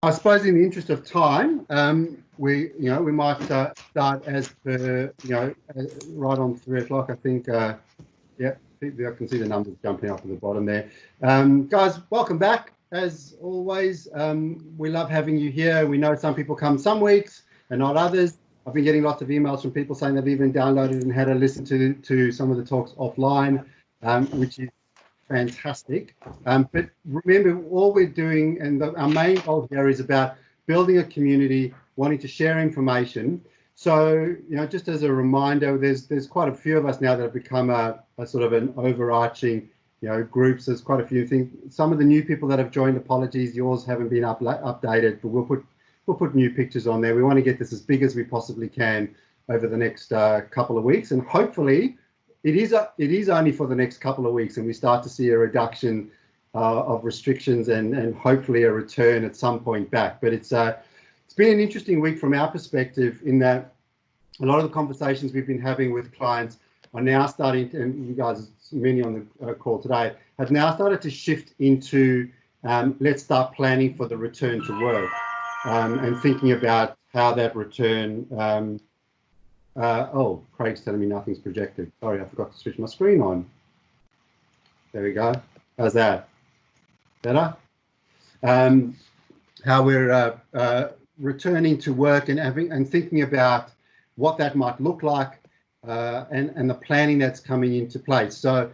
I suppose in the interest of time, we might start as per, right on 3 o'clock. I think, yeah, I can see the numbers jumping up at the bottom there. Guys, welcome back. As always, we love having you here. We know some people come some weeks and not others. I've been getting lots of emails from people saying they've even downloaded and had a listen to some of the talks offline, which is fantastic. But remember, all we're doing, and our main goal here is about building a community, wanting to share information. So, just as a reminder, there's quite a few of us now that have become a sort of an overarching, groups. There's quite a few things. Some of the new people that have joined, apologies, yours haven't been updated, but we'll put new pictures on there. We want to get this as big as we possibly can over the next couple of weeks, and hopefully it is only for the next couple of weeks, and we start to see a reduction of restrictions and hopefully a return at some point back. But it's been an interesting week from our perspective, in that a lot of the conversations we've been having with clients are now starting to, and you guys, many on the call today, have now started to shift into let's start planning for the return to work, and thinking about how that return. Oh, Craig's telling me nothing's projected. Sorry, I forgot to switch my screen on. There we go. How's that? Better? How we're returning to work and thinking about what that might look like, and the planning that's coming into place. So,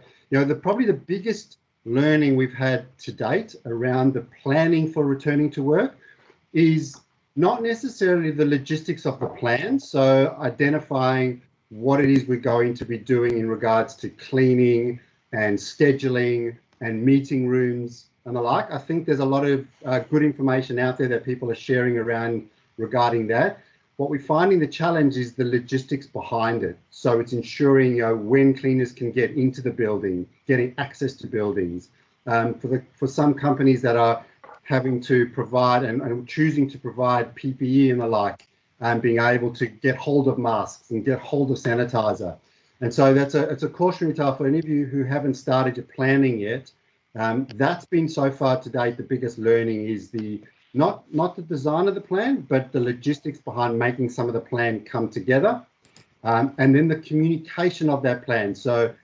probably the biggest learning we've had to date around the planning for returning to work is not necessarily the logistics of the plan. So identifying what it is we're going to be doing in regards to cleaning and scheduling and meeting rooms and the like. I think there's a lot of good information out there that people are sharing around regarding that. What we find in the challenge is the logistics behind it. So it's ensuring when cleaners can get into the building, getting access to buildings. For some companies that are having to provide and choosing to provide PPE and the like, and being able to get hold of masks and get hold of sanitizer. And so it's a cautionary tale for any of you who haven't started your planning yet. That's been so far to date, the biggest learning is not the design of the plan, but the logistics behind making some of the plan come together, and then the communication of that plan. So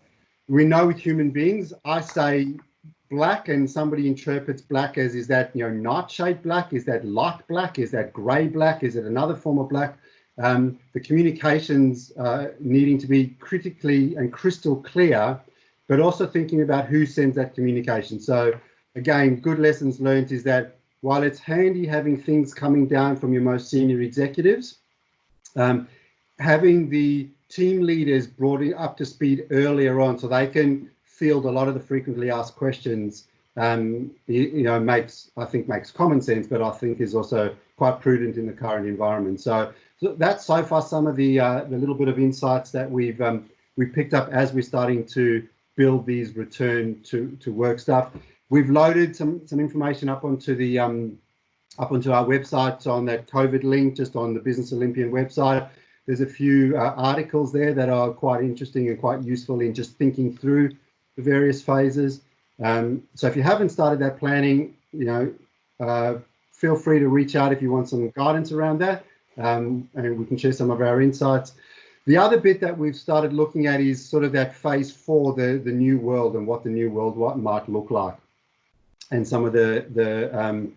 we know with human beings, I say black and somebody interprets black as, is that nightshade black, is that light black, is that grey black, is it another form of black? The communications needing to be critically and crystal clear, but also thinking about who sends that communication. So again, good lessons learned is that while it's handy having things coming down from your most senior executives, having the team leaders brought up to speed earlier on so they can field a lot of the frequently asked questions, makes common sense, but I think is also quite prudent in the current environment. So that's so far some of the little bit of insights that we've picked up as we're starting to build these return to work stuff. We've loaded some information up onto our website on that COVID link, just on the Business Olympian website. There's a few articles there that are quite interesting and quite useful in just thinking through the various phases. So if you haven't started that planning, feel free to reach out if you want some guidance around that, and we can share some of our insights. The other bit that we've started looking at is sort of that phase 4, the new world, and what the new world might look like, and some of the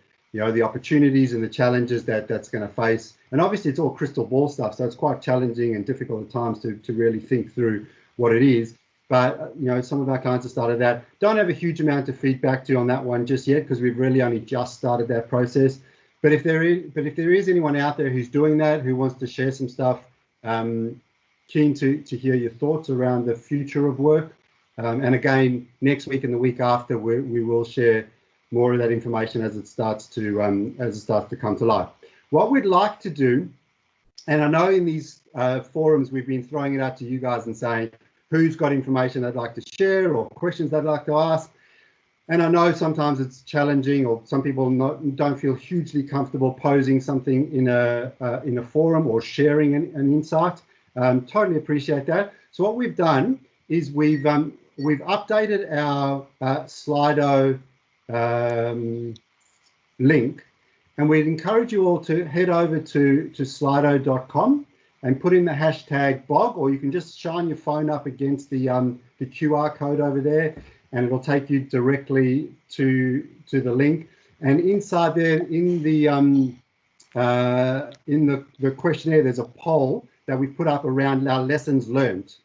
opportunities and the challenges that's going to face. And obviously it's all crystal ball stuff, so it's quite challenging and difficult at times to really think through what it is. But some of our clients have started that. Don't have a huge amount of feedback to you on that one just yet, because we've really only just started that process. But if there is anyone out there who's doing that, who wants to share some stuff, keen to hear your thoughts around the future of work. And again, next week and the week after, we will share more of that information as it starts to come to life. What we'd like to do, and I know in these forums we've been throwing it out to you guys and saying who's got information they'd like to share or questions they'd like to ask. And I know sometimes it's challenging, or some people don't feel hugely comfortable posing something in a forum or sharing an insight. Totally appreciate that. So what we've done is we've updated our Slido link, And we'd encourage you all to head over to slido.com and put in the hashtag blog, or you can just shine your phone up against the QR code over there, and it'll take you directly to the link. And inside there, in the questionnaire, there's a poll that we put up around our lessons learned.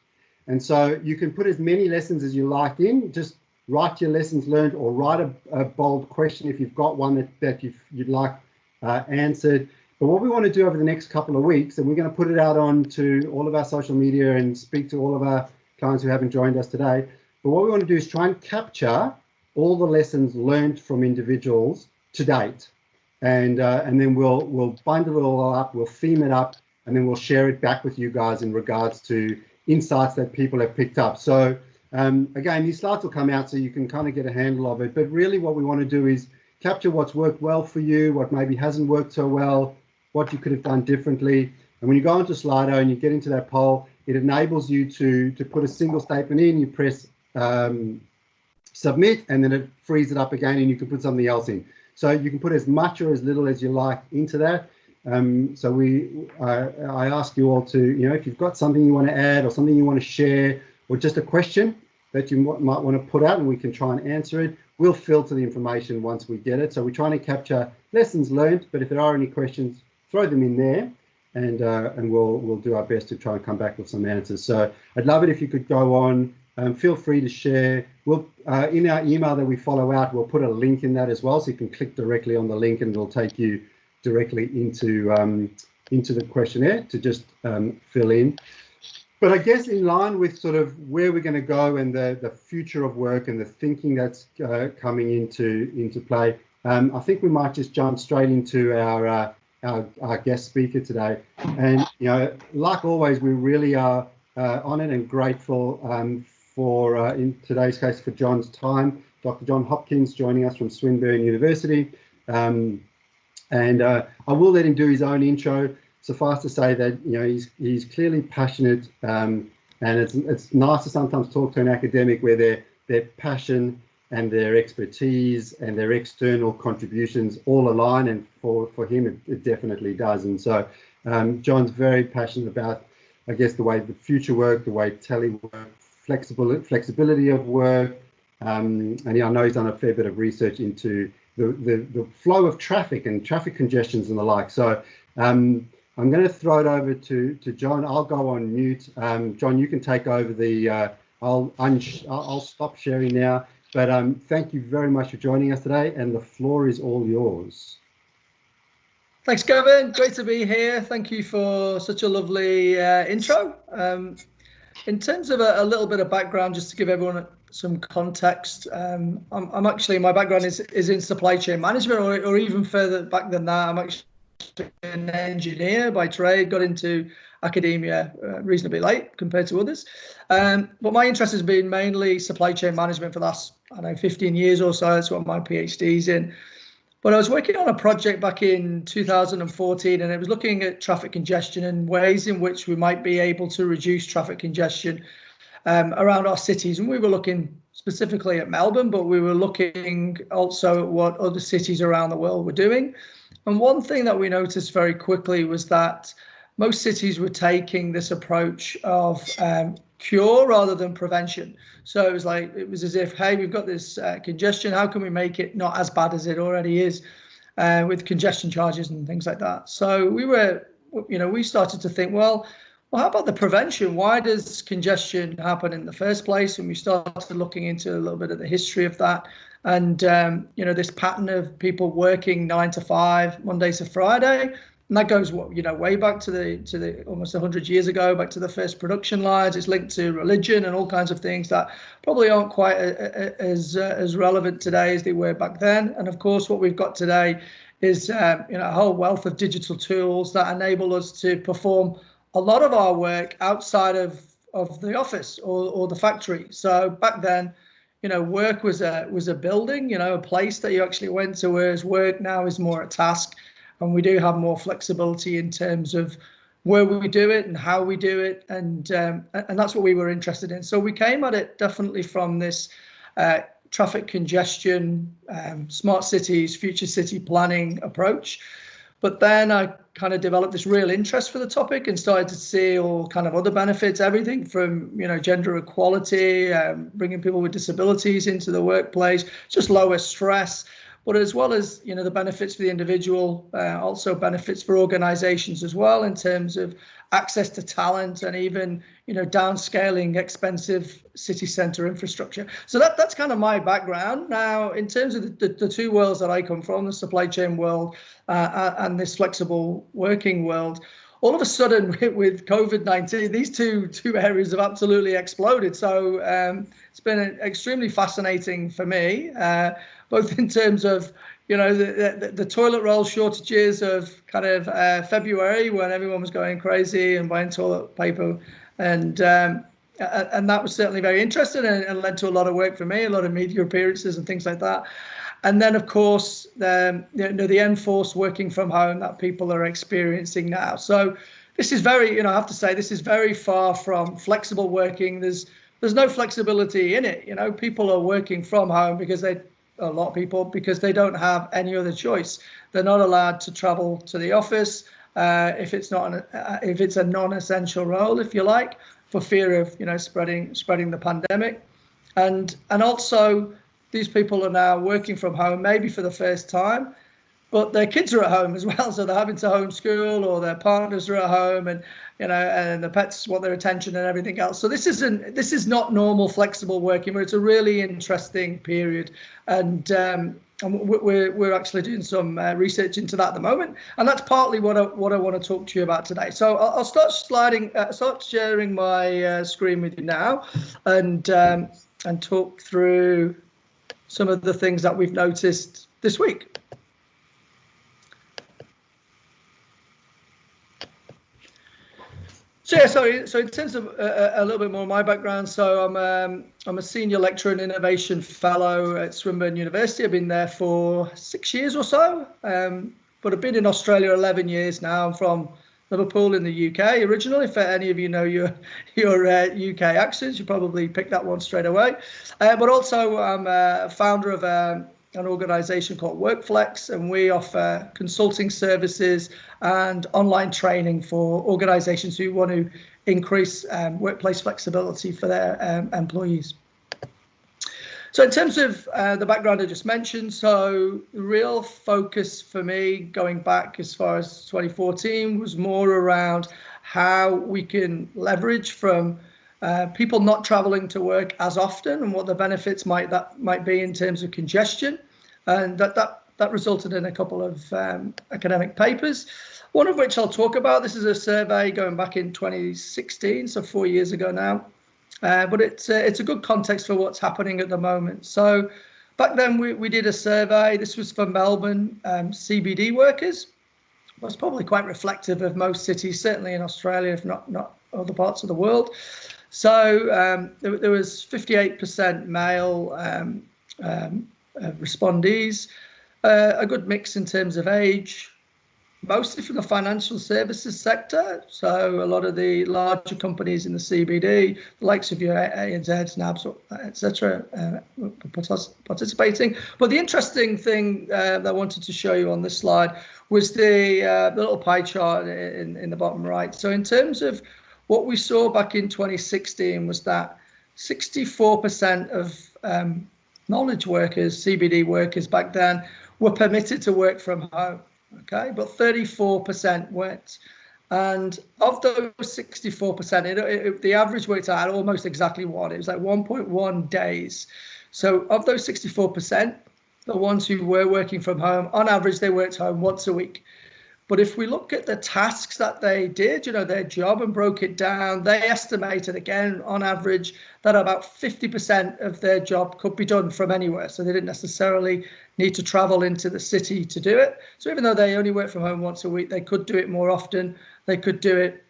And so you can put as many lessons as you like in. Just write your lessons learned, or write a bold question if you've got one that you'd like answered. But what we want to do over the next couple of weeks, and we're going to put it out onto all of our social media and speak to all of our clients who haven't joined us today. But what we want to do is try and capture all the lessons learned from individuals to date, and then we'll bundle it all up, we'll theme it up, and then we'll share it back with you guys in regards to insights that people have picked up. So again, these slides will come out so you can kind of get a handle of it. But really what we want to do is capture what's worked well for you, what maybe hasn't worked so well, what you could have done differently. And when you go into Slido and you get into that poll, it enables you to put a single statement in, you press submit, and then it frees it up again and you can put something else in. So you can put as much or as little as you like into that. So I ask you all to, if you've got something you want to add or something you want to share, or just a question that you might want to put out, and we can try and answer it. We'll filter the information once we get it. So we're trying to capture lessons learned, but if there are any questions, throw them in there, and we'll do our best to try and come back with some answers. So I'd love it if you could go on. Feel free to share. We'll in our email that we follow out, we'll put a link in that as well, so you can click directly on the link, and it'll take you directly into the questionnaire to just fill in. But I guess in line with sort of where we're going to go and the future of work and the thinking that's coming into play, I think we might just jump straight into our guest speaker today. And like always, we really are honoured and grateful for, in today's case, for John's time. Dr. John Hopkins joining us from Swinburne University. And I will let him do his own intro. Suffice to say that he's clearly passionate, and it's nice to sometimes talk to an academic where their passion and their expertise and their external contributions all align, and for him it definitely does. And so John's very passionate about, I guess, the way the future work, the way telework, flexibility of work, and I know he's done a fair bit of research into the flow of traffic and traffic congestions and the like. So I'm going to throw it over to John. I'll go on mute. John, you can take over the. I'll stop sharing now. But thank you very much for joining us today, and the floor is all yours. Thanks, Kevin. Great to be here. Thank you for such a lovely intro. In terms of a little bit of background, just to give everyone some context, I'm actually, my background is in supply chain management, or even further back than that. I'm actually an engineer by trade, got into academia reasonably late compared to others. But my interest has been mainly supply chain management for the last, 15 years or so. That's what my PhD's in. But I was working on a project back in 2014, and it was looking at traffic congestion and ways in which we might be able to reduce traffic congestion around our cities. And we were looking specifically at Melbourne, but we were looking also at what other cities around the world were doing. And one thing that we noticed very quickly was that most cities were taking this approach of cure rather than prevention. So it was as if, hey, we've got this congestion. How can we make it not as bad as it already is with congestion charges and things like that? So we started to think, well, how about the prevention? Why does congestion happen in the first place? And we started looking into a little bit of the history of that. And, this pattern of people working 9 to 5, Monday to Friday. And that goes, way back to the almost 100 years ago, back to the first production lines. It's linked to religion and all kinds of things that probably aren't quite as relevant today as they were back then. And of course, what we've got today is a whole wealth of digital tools that enable us to perform a lot of our work outside of the office or the factory. So back then, work was a building, a place that you actually went to, whereas work now is more a task. And we do have more flexibility in terms of where we do it and how we do it. And that's what we were interested in. So we came at it definitely from this traffic congestion, smart cities, future city planning approach. But then I kind of developed this real interest for the topic and started to see all kind of other benefits, everything from, gender equality, bringing people with disabilities into the workplace, just lower stress, but as well as, the benefits for the individual, also benefits for organizations as well in terms of access to talent and even, downscaling expensive city center infrastructure. So that's kind of my background. Now, in terms of the two worlds that I come from, the supply chain world and this flexible working world, all of a sudden with COVID-19, these two areas have absolutely exploded. So it's been extremely fascinating for me, both in terms of the toilet roll shortages of kind of February when everyone was going crazy and buying toilet paper, and that was certainly very interesting and led to a lot of work for me, a lot of media appearances and things like that. And then, of course, the enforced working from home that people are experiencing now. So this is very, I have to say, this is very far from flexible working. There's no flexibility in it. People are working from home because a lot of people, because they don't have any other choice. They're not allowed to travel to the office if it's a non-essential role, if you like, for fear of spreading the pandemic, and also these people are now working from home, maybe for the first time, but their kids are at home as well, so they're having to homeschool, or their partners are at home, and and the pets want their attention and everything else. So this is not normal flexible working, but it's a really interesting period, and we're actually doing some research into that at the moment, and that's partly what I want to talk to you about today. So I'll start sharing my screen with you now, and talk through some of the things that we've noticed this week. So yeah, so in terms of a little bit more of my background, so I'm a senior lecturer and innovation fellow at Swinburne University. I've been there for 6 years or so, but I've been in Australia 11 years now. I'm from Liverpool in the UK originally. For any of you know your UK accents, you probably picked that one straight away. But also I'm a founder of an organization called WorkFlex, and we offer consulting services and online training for organizations who want to increase workplace flexibility for their employees. So in terms of the background I just mentioned, so the real focus for me going back as far as 2014 was more around how we can leverage from people not traveling to work as often and what the benefits might be in terms of congestion. And that resulted in a couple of academic papers, one of which I'll talk about. This is a survey going back in 2016, so 4 years ago now. But it's a good context for what's happening at the moment. So back then we did a survey. This was for Melbourne CBD workers. It was probably quite reflective of most cities, certainly in Australia, if not other parts of the world. So there was 58% male respondees, a good mix in terms of age, mostly from the financial services sector. So a lot of the larger companies in the CBD, the likes of your ANZ, NABs, etc., participating. But the interesting thing that I wanted to show you on this slide was the little pie chart in the bottom right. So in terms of what we saw back in 2016 was that 64% of knowledge workers, CBD workers back then, were permitted to work from home, okay, but 34% weren't. And of those 64%, the average worked out almost exactly one. It was like 1.1 days. So of those 64%, the ones who were working from home, on average, they worked home once a week. But if we look at the tasks that they did, their job, and broke it down, they estimated, again, on average, that about 50% of their job could be done from anywhere. So they didn't necessarily need to travel into the city to do it. So even though they only work from home once a week, they could do it more often. They could do it,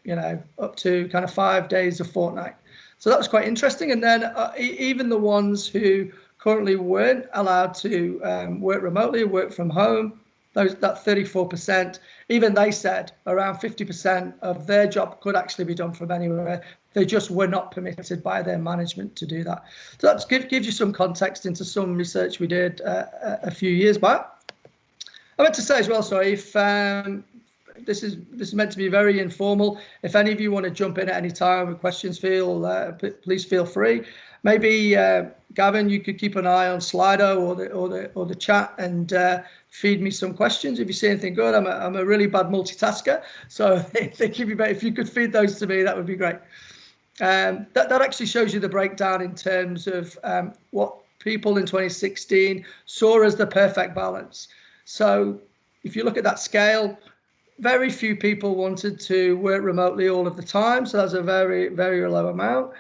up to kind of 5 days a fortnight. So that was quite interesting. And then even the ones who currently weren't allowed to work remotely, work from home, that 34%, even they said around 50% of their job could actually be done from anywhere. They just were not permitted by their management to do that. So that gives you some context into some research we did a few years back. I meant to say as well, sorry, if this is meant to be very informal. If any of you want to jump in at any time with questions, please feel free. Maybe Gavin, you could keep an eye on Slido or the chat and feed me some questions if you see anything good. I'm a really bad multitasker, so if you could feed those to me, that would be great. That actually shows you the breakdown in terms of what people in 2016 saw as the perfect balance. So if you look at that scale, very few people wanted to work remotely all of the time. So that's a very, very low amount.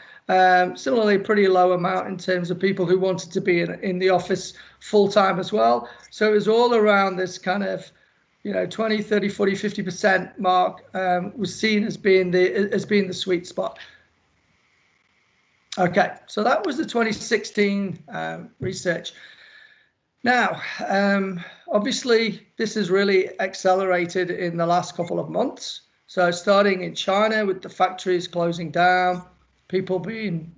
Similarly, pretty low amount in terms of people who wanted to be in the office full time as well. So it was all around this kind of, 20, 30, 40, 50% mark was seen as being the sweet spot. Okay, so that was the 2016 research. Now, obviously, this has really accelerated in the last couple of months. So starting in China with the factories closing down, people being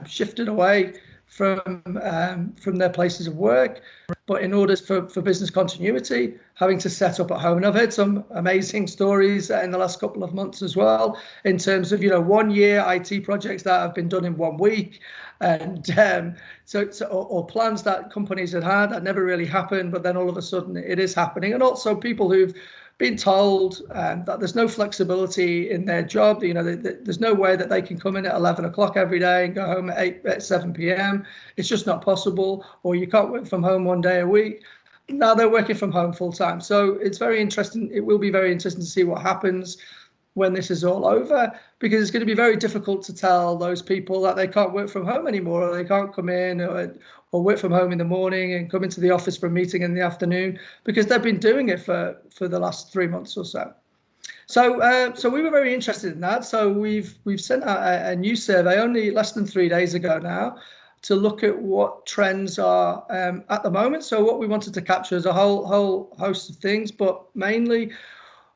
shifted away from their places of work, but in order for business continuity, having to set up at home. And I've heard some amazing stories in the last couple of months as well, in terms of 1 year IT projects that have been done in 1 week, and or plans that companies had that never really happened, but then all of a sudden it is happening. And also people who've been told that there's no flexibility in their job, there's no way that they can come in at 11 o'clock every day and go home at 7 p.m. It's just not possible, or you can't work from home 1 day a week. Now they're working from home full time. So it's very interesting. It will be very interesting to see what happens when this is all over, because it's going to be very difficult to tell those people that they can't work from home anymore, or they can't come in or work from home in the morning and come into the office for a meeting in the afternoon, because they've been doing it for the last 3 months or so. So we were very interested in that. So we've sent out a new survey only less than 3 days ago now to look at what trends are at the moment. So what we wanted to capture is a whole host of things, but mainly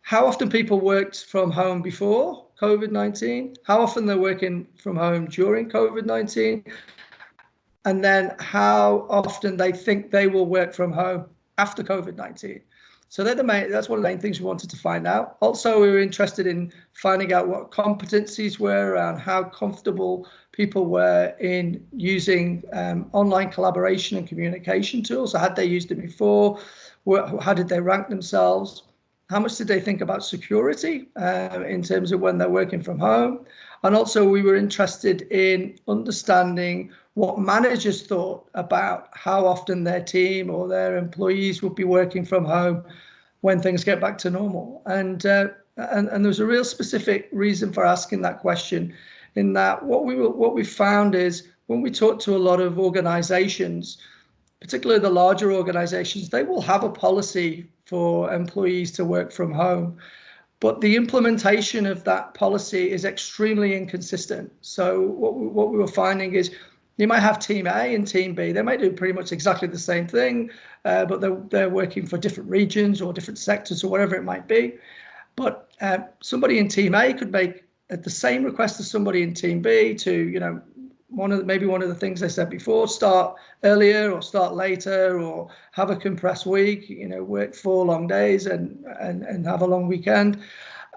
how often people worked from home before COVID-19, how often they're working from home during COVID-19, and then how often they think they will work from home after COVID-19. So that's one of the main things we wanted to find out. Also, we were interested in finding out what competencies were around how comfortable people were in using online collaboration and communication tools. So had they used it before? How did they rank themselves? How much did they think about security in terms of when they're working from home? And also we were interested in understanding what managers thought about how often their team or their employees would be working from home when things get back to normal. And there's a real specific reason for asking that question, in that what we found is when we talk to a lot of organizations, particularly the larger organizations, they will have a policy for employees to work from home, but the implementation of that policy is extremely inconsistent. So what we were finding is you might have team A and team B. They might do pretty much exactly the same thing, but they're working for different regions or different sectors or whatever it might be. But somebody in team A could make the same request as somebody in team B to, maybe one of the things I said before, start earlier or start later, or have a compressed week, work 4 long days and have a long weekend.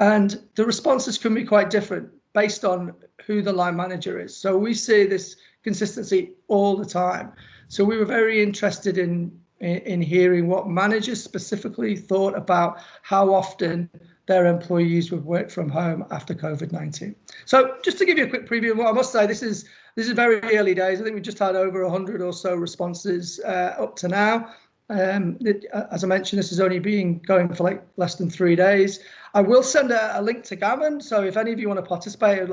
And the responses can be quite different based on who the line manager is. So we see this consistency all the time. So we were very interested in hearing what managers specifically thought about how often their employees would work from home after COVID-19. So just to give you a quick preview of what I must say, this is very early days. I think we just had over 100 or so responses up to now. As I mentioned, this has only been going for like less than 3 days. I will send a link to Gavin. So if any of you want to participate,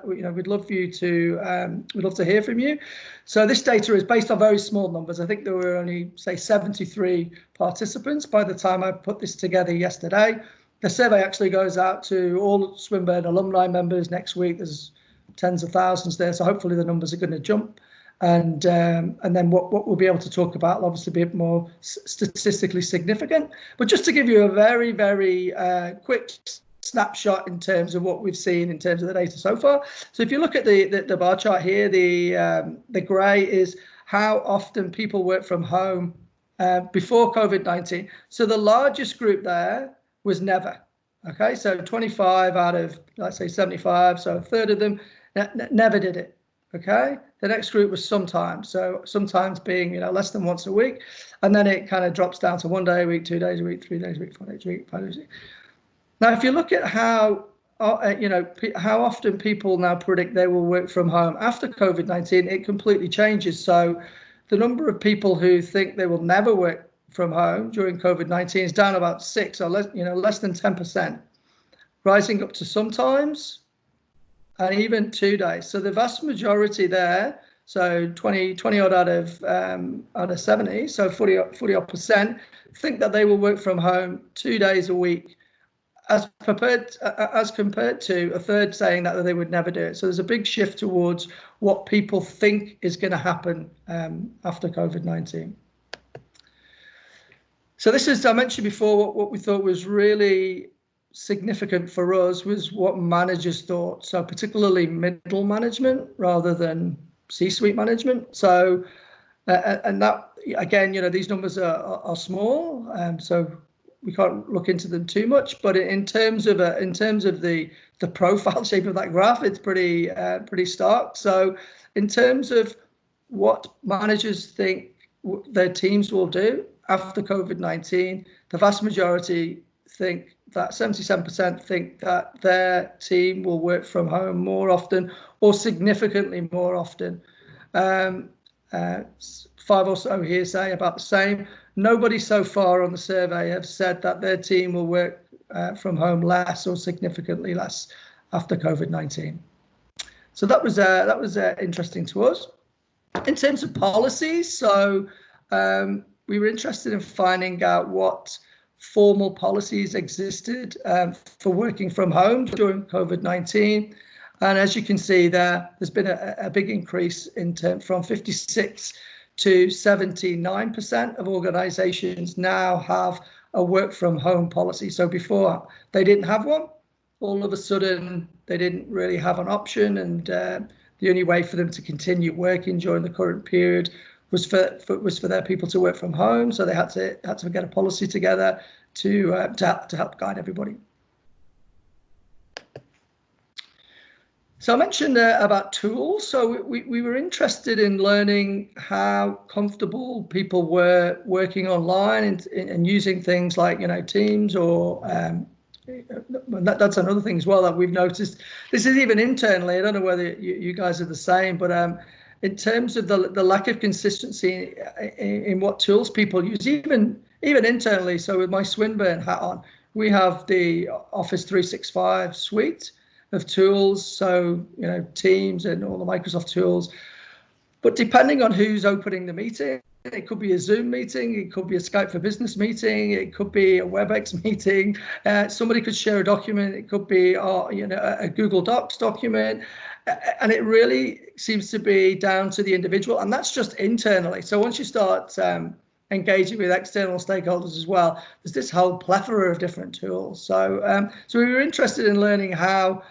we'd love for you to, we'd love to hear from you. So this data is based on very small numbers. I think there were only, say, 73 participants by the time I put this together yesterday. The survey actually goes out to all Swinburne alumni members next week. There's tens of thousands there, so hopefully the numbers are going to jump. And then what we'll be able to talk about will obviously be a bit more statistically significant. But just to give you a very, very quick snapshot in terms of what we've seen in terms of the data so far. So if you look at the bar chart here, the grey is how often people work from home before COVID-19. So the largest group there was never. Okay, so 25 out of, let's say, 75, so a third of them never did it. Okay, the next group was sometimes, so sometimes being less than once a week, and then it kind of drops down to 1 day a week, 2 days a week, 3 days a week, 4 days a week, 5 days a week. Now if you look at how how often people now predict they will work from home after COVID-19, it completely changes. So the number of people who think they will never work from home during COVID-19 is down about 6 or less than 10%, rising up to sometimes and even 2 days. So the vast majority there, so 20 odd out of 70, so 40 odd percent, think that they will work from home 2 days a week, as compared to a third saying that they would never do it. So there's a big shift towards what people think is going to happen after COVID-19. So this is, I mentioned before, what we thought was really significant for us was what managers thought. So particularly middle management rather than C-suite management. So and that, again, these numbers are small, so we can't look into them too much. But in terms of the profile shape of that graph, it's pretty stark. So in terms of what managers think their teams will do after COVID-19, the vast majority think that 77% think that their team will work from home more often or significantly more often. 5 or so here say about the same. Nobody so far on the survey have said that their team will work from home less or significantly less after COVID-19. So that was interesting to us. In terms of policies, so we were interested in finding out what formal policies existed for working from home during COVID-19. And as you can see there's been a big increase from 56 to 79% of organizations now have a work from home policy. So before they didn't have one, all of a sudden they didn't really have an option, and the only way for them to continue working during the current period was for their people to work from home. So they had to get a policy together to help guide everybody. So I mentioned about tools. So we were interested in learning how comfortable people were working online and using things like Teams or that's another thing as well that we've noticed. This is even internally. I don't know whether you guys are the same, but in terms of the lack of consistency in what tools people use, even internally. So with my Swinburne hat on, we have the Office 365 suite of tools, so Teams and all the Microsoft tools. But depending on who's opening the meeting, it could be a Zoom meeting, it could be a Skype for Business meeting, it could be a WebEx meeting. Somebody could share a document, it could be a Google Docs document, and it really seems to be down to the individual, and that's just internally. So once you start engaging with external stakeholders as well, there's this whole plethora of different tools. So we were interested in learning how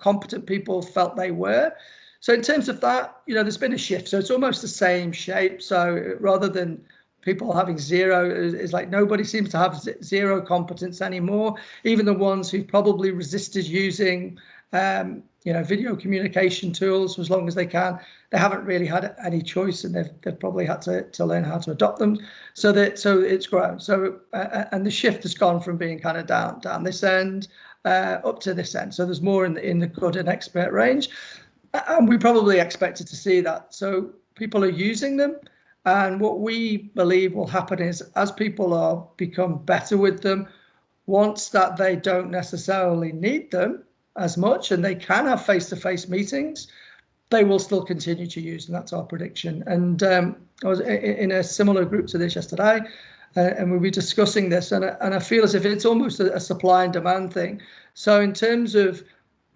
competent people felt they were. So in terms of that, there's been a shift. So it's almost the same shape. So rather than people having zero, it's like nobody seems to have zero competence anymore. Even the ones who've probably resisted using video communication tools for as long as they can, they haven't really had any choice, and they've probably had to learn how to adopt them. So it's grown. So and the shift has gone from being kind of down this end up to this end. So there's more in the good and expert range, and we probably expected to see that. So people are using them, and what we believe will happen is as people become better with them, once that they don't necessarily need them as much and they can have face-to-face meetings, they will still continue to use, and that's our prediction. And I was in a similar group to this yesterday, and we'll be discussing this, and I feel as if it's almost a supply and demand thing. So in terms of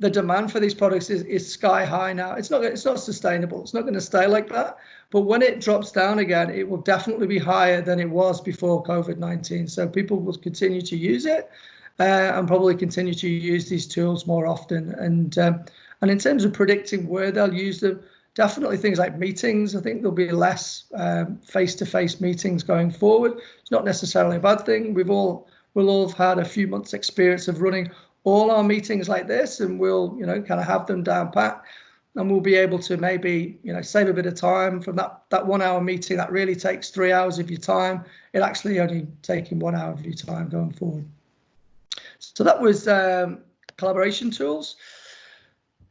the demand for these products is sky high now. It's not sustainable. It's not going to stay like that. But when it drops down again, it will definitely be higher than it was before COVID-19. So people will continue to use it. and probably continue to use these tools more often. And in terms of predicting where they'll use them, definitely things like meetings. I think there'll be less face-to-face meetings going forward. It's not necessarily a bad thing. We'll all have had a few months' experience of running all our meetings like this, and we'll, kind of have them down pat, and we'll be able to maybe, save a bit of time from that 1 hour meeting that really takes 3 hours of your time. It actually only taking 1 hour of your time going forward. So that was collaboration tools.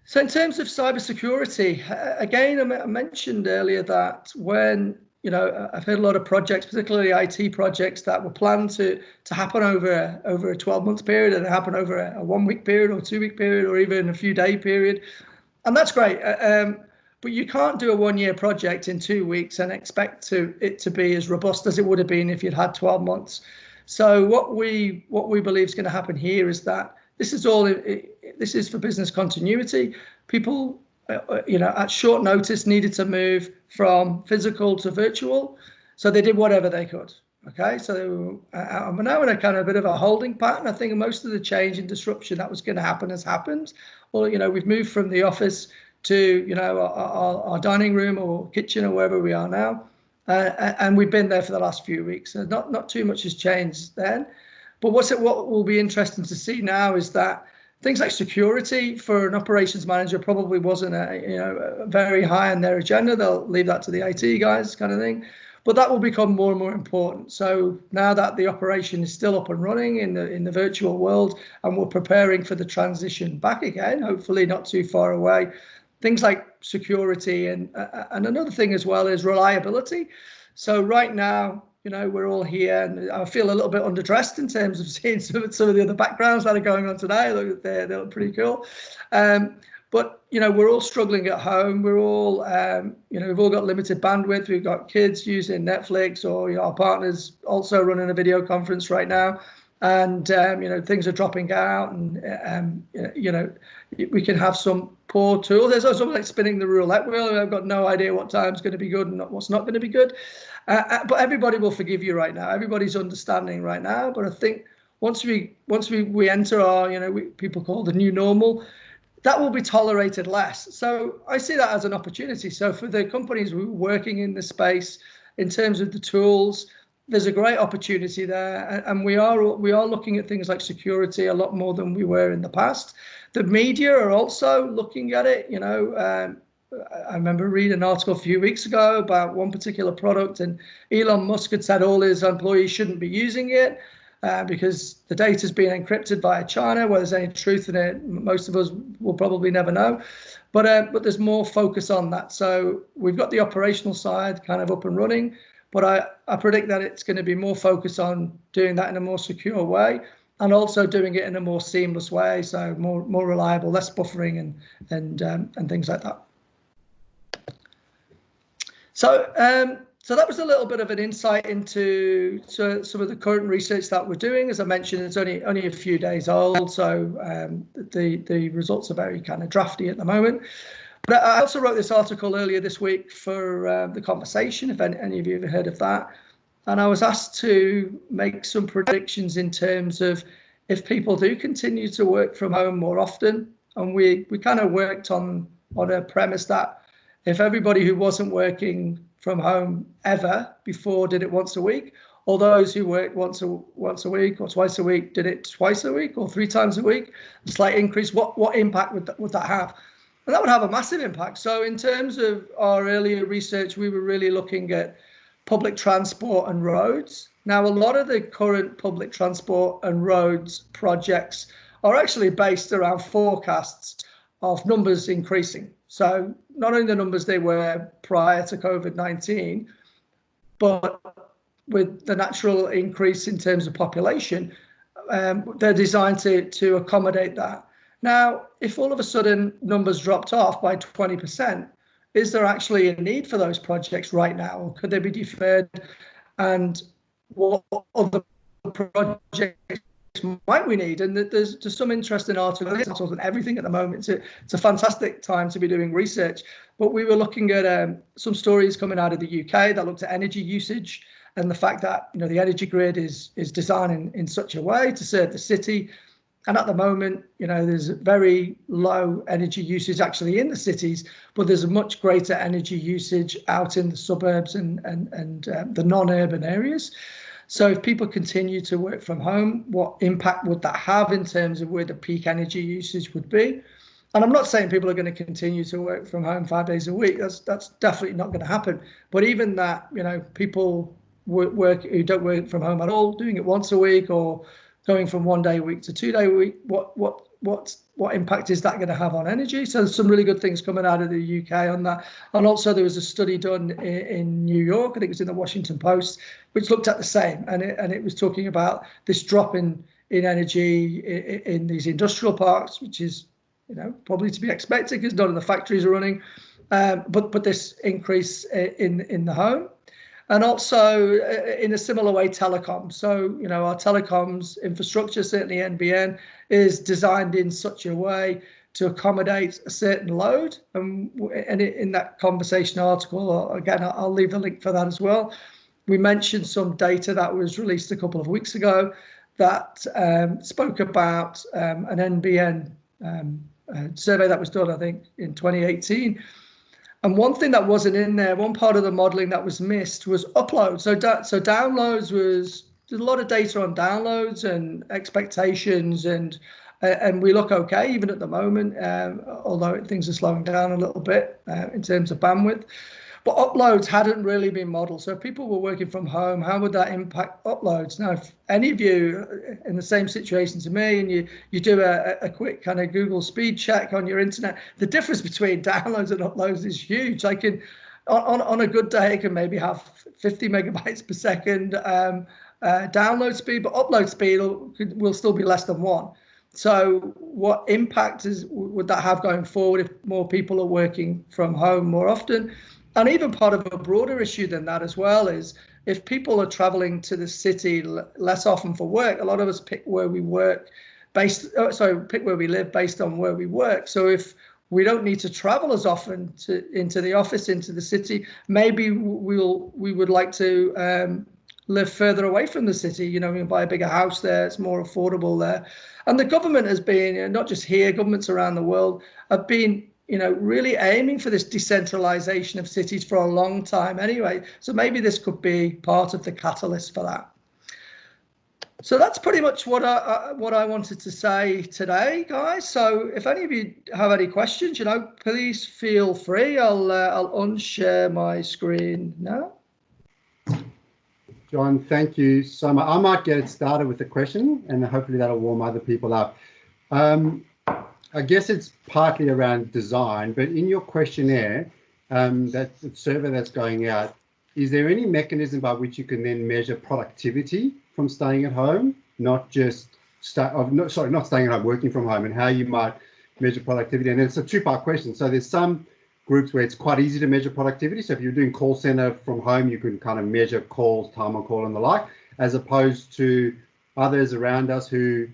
So in terms of cybersecurity, again, I mentioned earlier that when, I've heard a lot of projects, particularly IT projects, that were planned to happen over a 12-month period, and happen over a 1 week period or 2 week period, or even a few day period. And that's great. But you can't do a 1 year project in 2 weeks and expect it to be as robust as it would have been if you'd had 12 months. So what we believe is going to happen here is that this is for business continuity. People, at short notice needed to move from physical to virtual, so they did whatever they could. Okay, so we're now in a kind of a bit of a holding pattern. I think most of the change and disruption that was going to happen has happened. Well, we've moved from the office to our dining room or kitchen or wherever we are now, and we've been there for the last few weeks. So not too much has changed then. But what will be interesting to see now is that things like security for an operations manager probably wasn't very high on their agenda. They'll leave that to the IT guys, kind of thing. But that will become more and more important. So now that the operation is still up and running in the virtual world, and we're preparing for the transition back again, hopefully not too far away, things like security and another thing as well is reliability. So right now, we're all here, and I feel a little bit underdressed in terms of seeing some of the other backgrounds that are going on today. They look pretty cool. But, we're all struggling at home. We're all, we've all got limited bandwidth. We've got kids using Netflix, or, our partners also running a video conference right now. And, things are dropping out, and, we can have some poor tools. There's also like spinning the roulette wheel. I've got no idea what time's going to be good and what's not going to be good. But everybody will forgive you right now. Everybody's understanding right now. But I think once we enter our, people call the new normal, that will be tolerated less. So I see that as an opportunity. So for the companies who are working in the space, in terms of the tools, there's a great opportunity there, and we are looking at things like security a lot more than we were in the past. The media are also looking at it. I remember reading an article a few weeks ago about one particular product, and Elon Musk had said all his employees shouldn't be using it because the data is being encrypted via China. Whether there's any truth in it, most of us will probably never know. But there's more focus on that. So we've got the operational side kind of up and running. But I predict that it's going to be more focused on doing that in a more secure way, and also doing it in a more seamless way, so more reliable, less buffering and things like that. So that was a little bit of an insight into some of the current research that we're doing. As I mentioned, it's only a few days old, so the results are very kind of drafty at the moment. But I also wrote this article earlier this week for The Conversation, if any of you have heard of that. And I was asked to make some predictions in terms of if people do continue to work from home more often. And we kind of worked on a premise that if everybody who wasn't working from home ever before did it once a week, or those who worked once a week or twice a week did it twice a week or 3 times a week, a slight increase, what impact would that have? And that would have a massive impact. So in terms of our earlier research, we were really looking at public transport and roads. Now, a lot of the current public transport and roads projects are actually based around forecasts of numbers increasing. So not only the numbers they were prior to COVID-19, but with the natural increase in terms of population, they're designed to accommodate that. Now, if all of a sudden numbers dropped off by 20%, is there actually a need for those projects right now? Or could they be deferred? And what other projects might we need? And there's some interesting articles on everything at the moment. It's a fantastic time to be doing research. But we were looking at some stories coming out of the UK that looked at energy usage and the fact that the energy grid is designed in such a way to serve the city. And at the moment, there's very low energy usage actually in the cities, but there's a much greater energy usage out in the suburbs and the non-urban areas. So if people continue to work from home, what impact would that have in terms of where the peak energy usage would be? And I'm not saying people are going to continue to work from home 5 days a week. That's definitely not going to happen. But even that, people work who don't work from home at all, doing it once a week or going from 1 day a week to 2 day a week, what impact is that going to have on energy? So there's some really good things coming out of the UK on that. And also there was a study done in New York, I think it was in the Washington Post, which looked at the same, and it was talking about this drop in energy in these industrial parks, which is probably to be expected because none of the factories are running, but this increase in the home. And also in a similar way, telecom. So, our telecoms infrastructure, certainly NBN, is designed in such a way to accommodate a certain load. And in that conversation article, again, I'll leave the link for that as well. We mentioned some data that was released a couple of weeks ago that spoke about an NBN survey that was done, I think, in 2018. And one thing that wasn't in there, one part of the modeling that was missed was uploads. So downloads there's a lot of data on downloads and expectations, and we look okay even at the moment, although things are slowing down a little bit in terms of bandwidth. But uploads hadn't really been modeled. So if people were working from home, how would that impact uploads? Now, if any of you in the same situation to me and you do a quick kind of Google speed check on your internet, the difference between downloads and uploads is huge. I can, on a good day, I can maybe have 50 megabytes per second download speed, but upload speed will still be less than 1. So what impact would that have going forward if more people are working from home more often? And even part of a broader issue than that as well is if people are traveling to the city less often for work, a lot of us pick where we work pick where we live based on where we work. So if we don't need to travel as often into the office, into the city, maybe we would like to live further away from the city, we can buy a bigger house there, it's more affordable there. And the government has been, not just here, governments around the world have been really aiming for this decentralization of cities for a long time anyway. So maybe this could be part of the catalyst for that. So that's pretty much what I wanted to say today, guys. So if any of you have any questions, please feel free. I'll unshare my screen now. John, thank you so much. I might get it started with a question, and hopefully that'll warm other people up. I guess it's partly around design, but in your questionnaire, that survey that's going out, is there any mechanism by which you can then measure productivity from staying at home, not just not staying at home, working from home, and how you might measure productivity? And it's a two-part question. So there's some groups where it's quite easy to measure productivity. So if you're doing call center from home, you can kind of measure calls, time on call, and the like, as opposed to others around us who,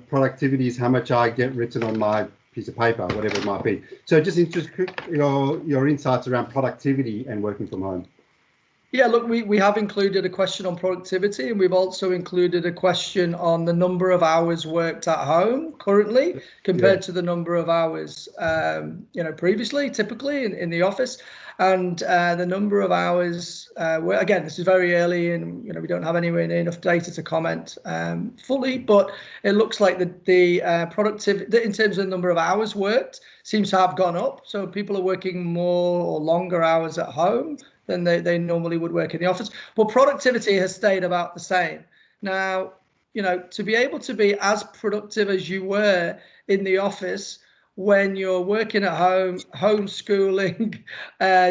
productivity is how much I get written on my piece of paper, whatever it might be. So just interested your insights around productivity and working from home. Yeah, look, we have included a question on productivity, and we've also included a question on the number of hours worked at home currently compared to the number of hours, previously, typically in the office. And the number of hours, again, this is very early and, we don't have anywhere near enough data to comment fully, but it looks like the productivity in terms of the number of hours worked seems to have gone up. So people are working more or longer hours at home than they normally would work in the office. But productivity has stayed about the same. Now, to be able to be as productive as you were in the office when you're working at home, homeschooling,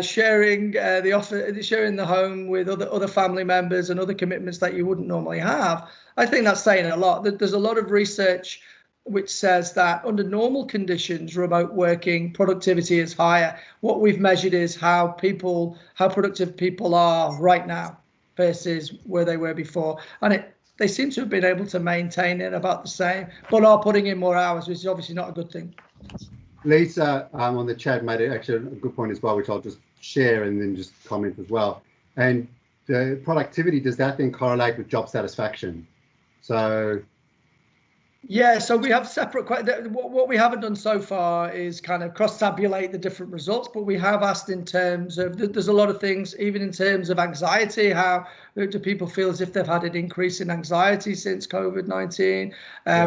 sharing the home with other family members and other commitments that you wouldn't normally have, I think that's saying a lot. There's a lot of research which says that under normal conditions, remote working productivity is higher. What we've measured is how productive people are right now versus where they were before. And they seem to have been able to maintain it about the same, but are putting in more hours, which is obviously not a good thing. Lisa on the chat made actually a good point as well, which I'll just share and then just comment as well. And the productivity, does that then correlate with job satisfaction? So yeah, so we have separate. What we haven't done so far is kind of cross-tabulate the different results, but we have asked in terms of, there's a lot of things, even in terms of anxiety. How do people feel as if they've had an increase in anxiety since COVID-19?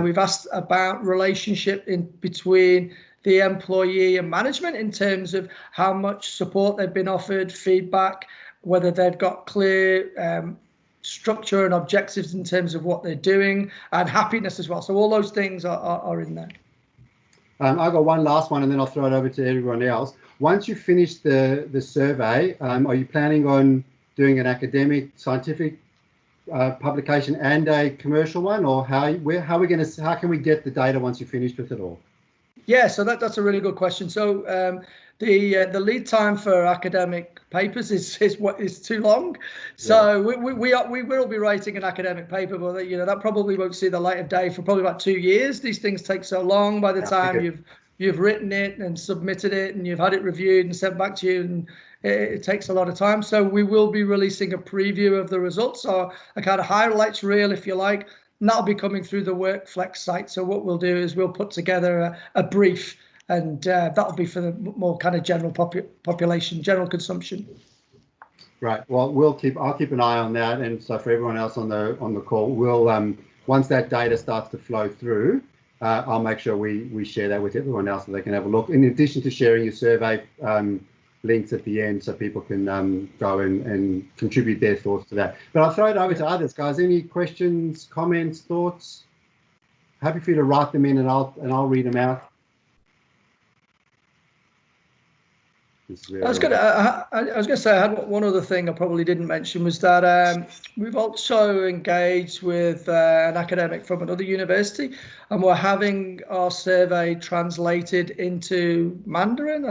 We've asked about relationship in between the employee and management in terms of how much support they've been offered, feedback, whether they've got clear structure and objectives in terms of what they're doing, and happiness as well. So all those things are in there. I've got one last one, and then I'll throw it over to everyone else. Once you finish the survey, are you planning on doing an academic, scientific publication and a commercial one, or how can we get the data once you're finished with it all? Yeah, so that's a really good question. So the lead time for academic papers is too long. So yeah. we will be writing an academic paper, but that probably won't see the light of day for probably about 2 years. These things take so long. By the time you've written it and submitted it and you've had it reviewed and sent back to you, and it takes a lot of time. So we will be releasing a preview of the results, or a kind of highlights reel, if you like. And that'll be coming through the WorkFlex site. So what we'll do is we'll put together a brief, and that'll be for the more kind of general population, general consumption. Right. Well, I'll keep an eye on that, and so for everyone else on the call, we'll once that data starts to flow through, I'll make sure we share that with everyone else so they can have a look. In addition to sharing your survey links at the end, so people can go and contribute their thoughts to that. But I'll throw it over to others, guys. Any questions, comments, thoughts? Happy for you to write them in, and I'll read them out. I was going to say, I had one other thing I probably didn't mention, was that we've also engaged with an academic from another university, and we're having our survey translated into Mandarin,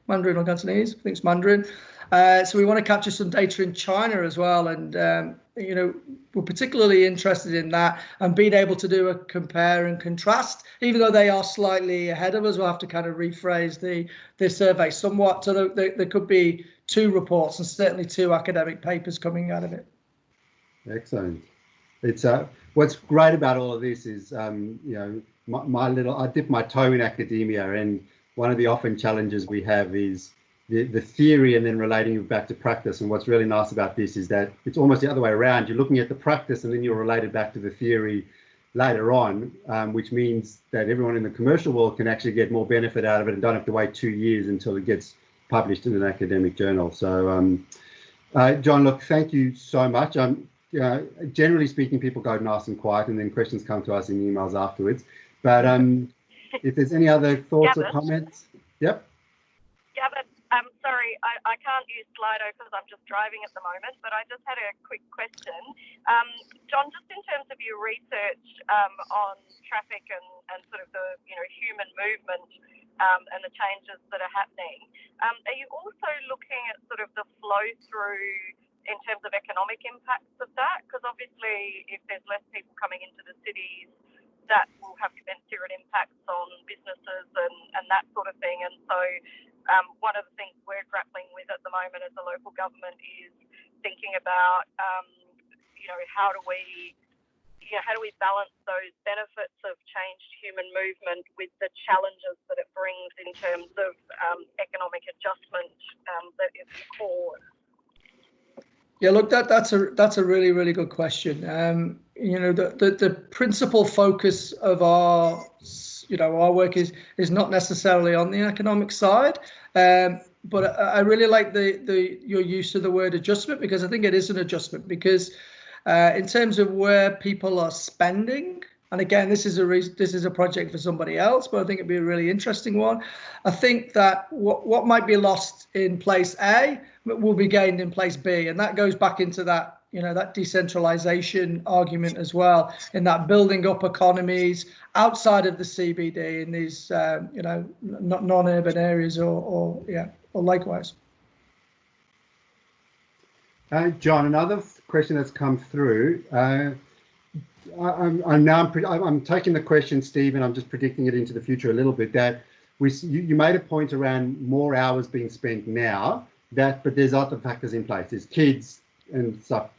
Mandarin or Cantonese, I think it's Mandarin. So we want to capture some data in China as well, and we're particularly interested in that, and being able to do a compare and contrast. Even though they are slightly ahead of us, we'll have to kind of rephrase the survey somewhat. So there could be 2 reports and certainly 2 academic papers coming out of it. Excellent. It's what's great about all of this is I dip my toe in academia, and one of the often challenges we have is the theory and then relating it back to practice. And what's really nice about this is that it's almost the other way around. You're looking at the practice and then you're related back to the theory later on, which means that everyone in the commercial world can actually get more benefit out of it and don't have to wait 2 years until it gets published in an academic journal. So, John, look, thank you so much. Generally speaking, people go nice and quiet, and then questions come to us in emails afterwards. But if there's any other thoughts or comments. Yep. Gavin, I'm sorry, I can't use Slido because I'm just driving at the moment, but I just had a quick question. John, just in terms of your research on traffic and sort of the human movement and the changes that are happening, are you also looking at sort of the flow through in terms of economic impacts of that? Because obviously if there's less people coming into the cities, that will have commensurate impacts on businesses and that sort of thing. And so one of the things we're grappling with at the moment as a local government is thinking about, how do we balance those benefits of changed human movement with the challenges that it brings in terms of economic adjustment that is core. Yeah, look, that's a really, really good question. The principal focus of our work is not necessarily on the economic side, but I really like your use of the word adjustment, because I think it is an adjustment. Because in terms of where people are spending, and again, this is a project for somebody else, but I think it'd be a really interesting one. I think that what might be lost in place A will be gained in place B, and that goes back into that that decentralization argument as well, in that building up economies outside of the CBD in these non-urban areas or likewise. John, another question that's come through. I'm taking the question, Steve, and I'm just predicting it into the future a little bit. That you made a point around more hours being spent now. But there's other factors in place. There's kids and stuff,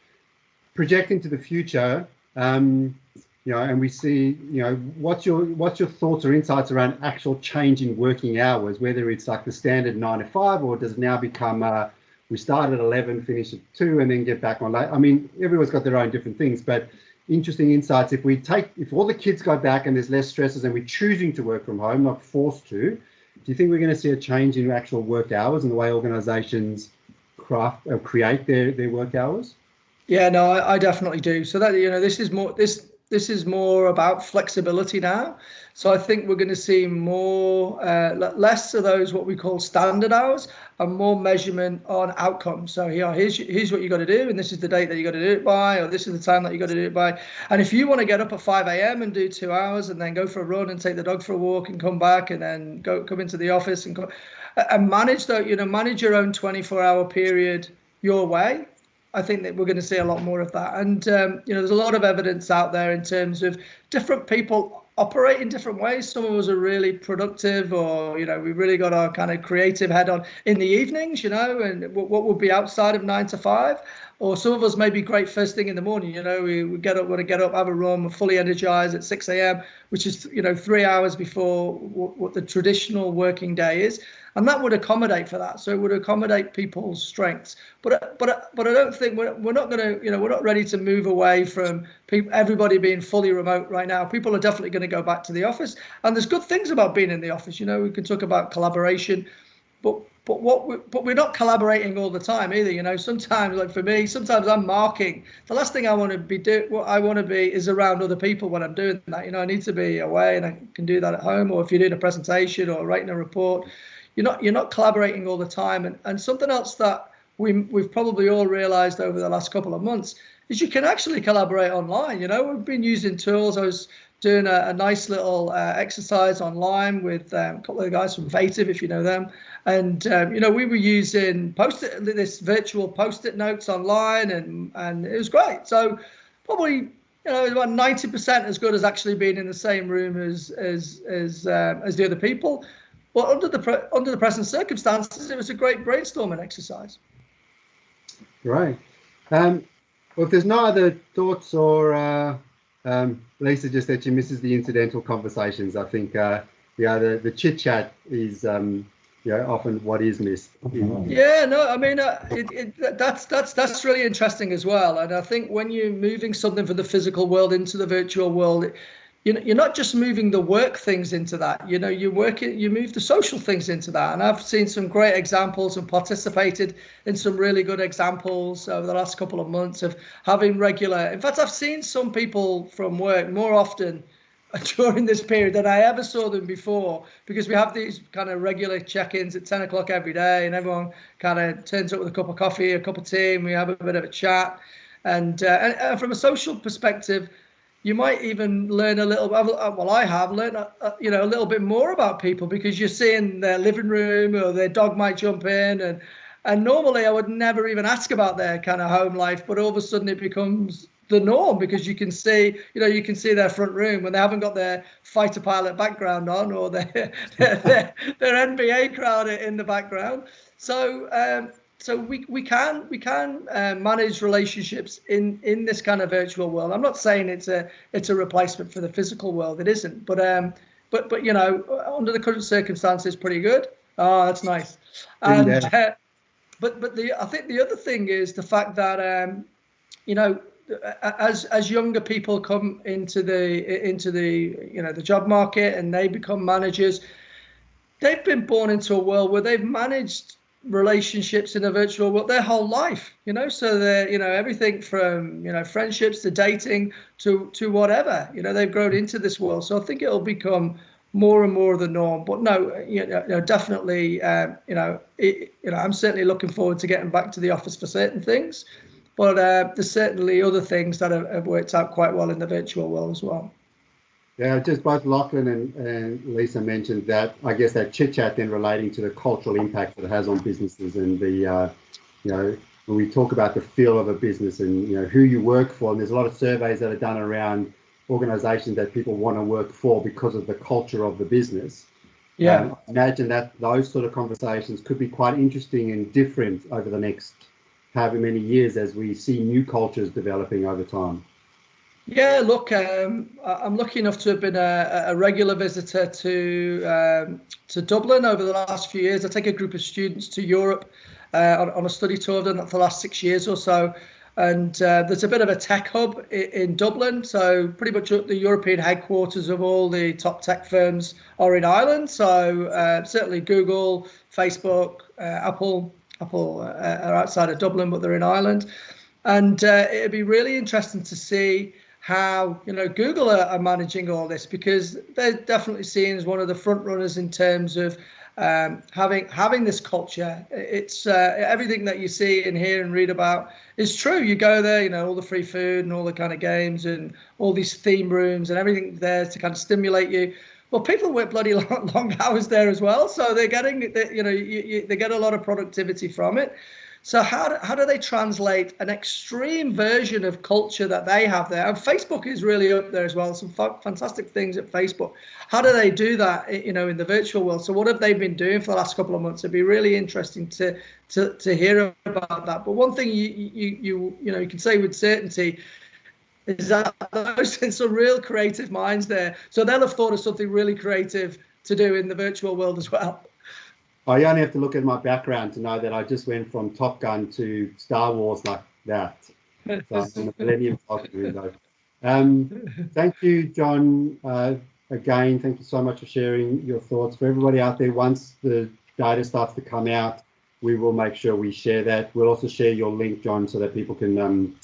project into the future, you know, and we see, you know, what's your thoughts or insights around actual change in working hours, whether it's like the standard 9 to 5, or does it now become we start at 11, finish at 2, and then get back on late? I mean, everyone's got their own different things, but interesting insights. If all the kids go back and there's less stresses and we're choosing to work from home, not forced to, do you think we're going to see a change in actual work hours and the way organizations create their work hours? Yeah, no, I definitely do. So that, you know, this is more about flexibility now. So I think we're going to see more, less of those what we call standard hours, and more measurement on outcomes. So here's what you got to do, and this is the date that you got to do it by, or this is the time that you got to do it by. And if you want to get up at 5 a.m. and do 2 hours, and then go for a run and take the dog for a walk and come back, and then come into the office and manage that, you know, manage your own 24-hour period your way. I think that we're going to see a lot more of that. And, you know, there's a lot of evidence out there in terms of different people operate in different ways. Some of us are really productive, or, you know, we really got our kind of creative head on in the evenings, you know, and what would be outside of 9 to 5. Or some of us may be great first thing in the morning, you know, we want to get up, have a run, we're fully energized at 6 a.m., which is, you know, 3 hours before what the traditional working day is. And that would accommodate for that. So it would accommodate people's strengths. But I don't think we're not going to, you know, we're not ready to move away from everybody being fully remote right now. People are definitely going to go back to the office. And there's good things about being in the office. You know, we can talk about collaboration, but we're not collaborating all the time either. You know, sometimes, like for me, sometimes I'm marking. The last thing I want to be what I want to be is around other people when I'm doing that. You know, I need to be away, and I can do that at home, or if you're doing a presentation or writing a report. You're not collaborating all the time. And something else that we've probably all realized over the last couple of months is you can actually collaborate online. You know, we've been using tools. I was doing a nice little exercise online with a couple of the guys from Vative, if you know them. And, you know, we were using this virtual Post-it notes online, and it was great. So probably, you know, about 90% as good as actually being in the same room as the other people. Well, under the present circumstances, it was a great brainstorming exercise. Right. Well, if there's no other thoughts, or Lisa just said she misses the incidental conversations. I think the chit chat is often what is missed. Yeah, no, I mean that's really interesting as well. And I think when you're moving something from the physical world into the virtual world, you're not just moving the work things into that. You know, you move the social things into that. And I've seen some great examples and participated in some really good examples over the last couple of months of having regular. In fact, I've seen some people from work more often during this period than I ever saw them before, because we have these kind of regular check-ins at 10 o'clock every day, and everyone kind of turns up with a cup of coffee, a cup of tea, and we have a bit of a chat. And from a social perspective, you might even learn a little. Well, I have learned, a little bit more about people, because you're seeing their living room, or their dog might jump in, and normally I would never even ask about their kind of home life, but all of a sudden it becomes the norm, because you can see their front room when they haven't got their fighter pilot background on, or their NBA crowd in the background. So we can manage relationships in this kind of virtual world. I'm not saying it's a replacement for the physical world. It isn't. But you know, under the current circumstances, pretty good. Oh, that's nice. And I think the other thing is the fact that you know, as younger people come into the job market, and they become managers, they've been born into a world where they've managed relationships in a virtual world their whole life, you know, so they're, you know, everything from, you know, friendships to dating to whatever, you know, they've grown into this world. So I think it'll become more and more the norm. But no, you know, definitely, I'm certainly looking forward to getting back to the office for certain things, but there's certainly other things that have worked out quite well in the virtual world as well. Yeah, just both Lachlan and Lisa mentioned that, I guess, that chit chat then relating to the cultural impact that it has on businesses, and the, you know, when we talk about the feel of a business and, you know, who you work for, and there's a lot of surveys that are done around organizations that people want to work for because of the culture of the business. Yeah. I imagine that those sort of conversations could be quite interesting and different over the next however many years as we see new cultures developing over time? Yeah, look, I'm lucky enough to have been a regular visitor to Dublin over the last few years. I take a group of students to Europe on a study tour. I've done that for the last 6 years or so. And there's a bit of a tech hub in Dublin. So pretty much the European headquarters of all the top tech firms are in Ireland. So certainly Google, Facebook, Apple are outside of Dublin, but they're in Ireland. And it'd be really interesting to see how Google are managing all this, because they're definitely seen as one of the front runners in terms of having this culture. It's everything that you see and hear and read about is true. You go there, all the free food and all the kind of games and all these theme rooms and everything there to kind of stimulate you. Well, people work bloody long hours there as well, so they're getting they get a lot of productivity from it. So how do they translate an extreme version of culture that they have there? And Facebook is really up there as well. Some fantastic things at Facebook. How do they do that, in the virtual world? So what have they been doing for the last couple of months? It'd be really interesting to hear about that. But one thing you can say with certainty is that there's some real creative minds there. So they'll have thought of something really creative to do in the virtual world as well. I only have to look at my background to know that I just went from Top Gun to Star Wars like that. So I'm a Millennium Falcon window. Thank you, John. Again, thank you so much for sharing your thoughts. For everybody out there, once the data starts to come out, we will make sure we share that. We'll also share your link, John, so that people can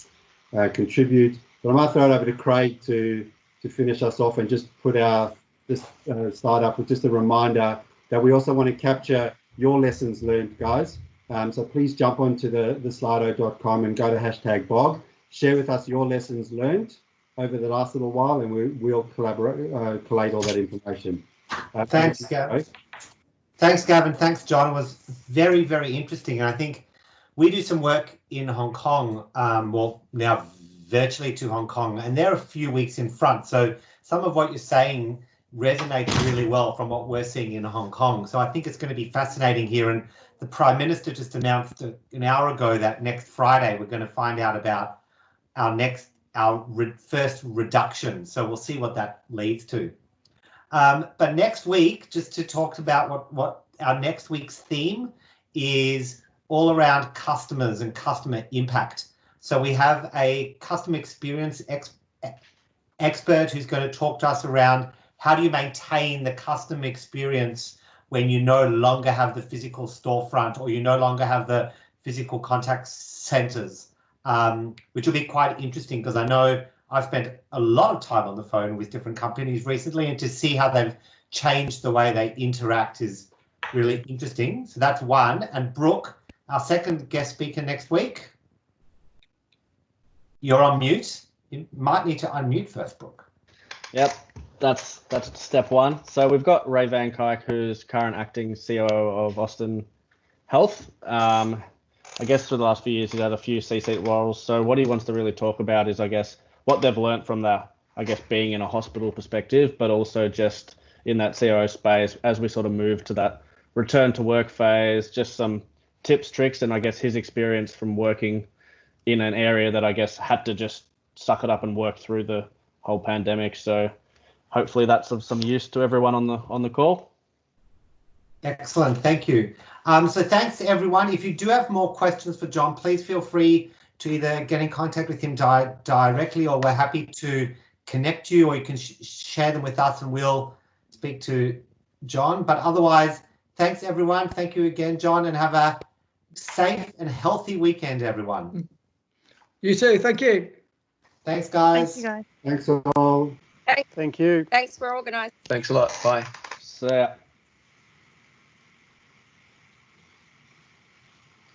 contribute. But I might throw it over to Craig to finish us off and just put start up with just a reminder that we also want to capture your lessons learned, guys. So please jump onto the slido.com and go to #BOG. Share with us your lessons learned over the last little while, and we'll collate all that information. Thanks, Gavin. Thanks, Gavin. Thanks, John. It was very, very interesting. And I think we do some work in Hong Kong, well, now virtually to Hong Kong, and they're a few weeks in front. So some of what you're saying resonates really well from what we're seeing in Hong Kong. So I think it's going to be fascinating here. And the Prime Minister just announced an hour ago that next Friday we're going to find out about our first reduction. So we'll see what that leads to. But next week, just to talk about what our next week's theme is, all around customers and customer impact. So we have a customer experience expert who's going to talk to us around how do you maintain the customer experience when you no longer have the physical storefront or you no longer have the physical contact centers, which will be quite interesting, because I know I've spent a lot of time on the phone with different companies recently, and to see how they've changed the way they interact is really interesting. So that's one. And Brooke, our second guest speaker next week, you're on mute. You might need to unmute first, Brooke. Yep, that's step one. So we've got Ray Van Kuyk, who's current acting COO of Austin Health. I guess for the last few years, he's had a few C-suite roles. So what he wants to really talk about is, I guess, what they've learned from being in a hospital perspective, but also just in that COO space as we sort of move to that return to work phase, just some tips, tricks, and I guess his experience from working in an area that I guess had to just suck it up and work through the whole pandemic. So hopefully that's of some use to everyone on the call. Excellent, thank you. So thanks to everyone. If you do have more questions for John, please feel free to either get in contact with him directly, or we're happy to connect you, or you can share them with us and we'll speak to John. But otherwise, thanks everyone. Thank you again, John, and have a safe and healthy weekend, everyone. You too. Thank you. Thanks, guys. Thank you, guys. Thanks all. Thank you. Thanks for organising. Thanks a lot. Bye. So.